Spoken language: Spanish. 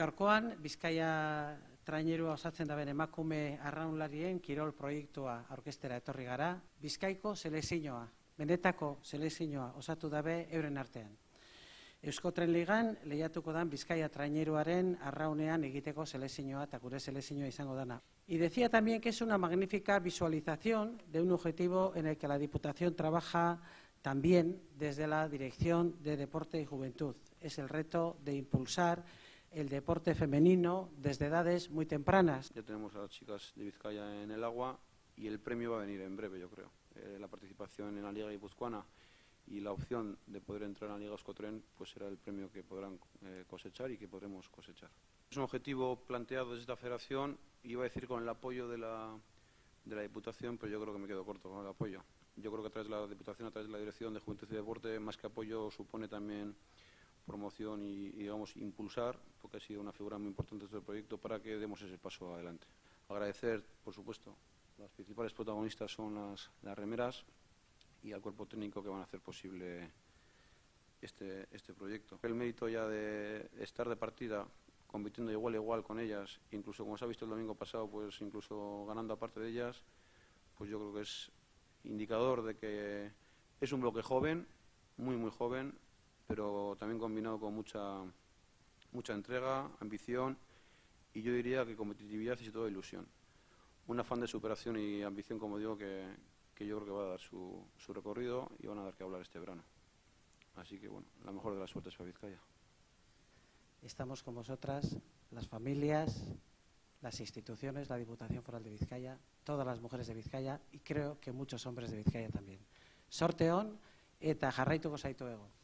Gaurkoan, Bizkaia trainerua osatzen daben emakume arraunlarien kirol proiektua aurkeztera etorri gara. Bizkaiko selekzioa, benetako selekzioa osatu dabe euren artean. Euskotren Ligan lehiatuko dan Bizkaia traineruaren arraunean egiteko selekzioa eta gure selekzioa izango dana. Y decía también que es una magnífica visualización de un objetivo en el que la Diputación trabaja también desde la Dirección de Deporte y Juventud. Es el reto de impulsar el deporte femenino desde edades muy tempranas. Ya tenemos a las chicas de Vizcaya en el agua y el premio va a venir en breve, yo creo. La participación en la Liga Guipuzcoana y la opción de poder entrar en la Liga Euskotren pues será el premio que podrán cosechar y que podremos cosechar. Es un objetivo planteado desde esta federación, iba a decir con el apoyo de la Diputación, pero yo creo que me quedo corto con el apoyo. Yo creo que a través de la Diputación, a través de la Dirección de Juventud y Deporte, más que apoyo supone también promoción y digamos, impulsar, porque ha sido una figura muy importante de este proyecto, para que demos ese paso adelante. Agradecer, por supuesto, las principales protagonistas son las remeras y al cuerpo técnico que van a hacer posible este proyecto. El mérito ya de estar de partida, compitiendo igual a igual con ellas, incluso como se ha visto el domingo pasado, pues incluso ganando aparte de ellas, pues yo creo que es indicador de que es un bloque joven, muy joven, pero también combinado con mucha entrega, ambición y yo diría que competitividad y sobre todo ilusión. Un afán de superación y ambición, como digo, que yo creo que va a dar su recorrido y van a dar que hablar este verano. Así que bueno, la mejor de las suertes para Vizcaya. Estamos con vosotras, las familias, las instituciones, la Diputación Foral de Vizcaya, todas las mujeres de Vizcaya y creo que muchos hombres de Vizcaya también. Sorte on eta jarraituko zaituego.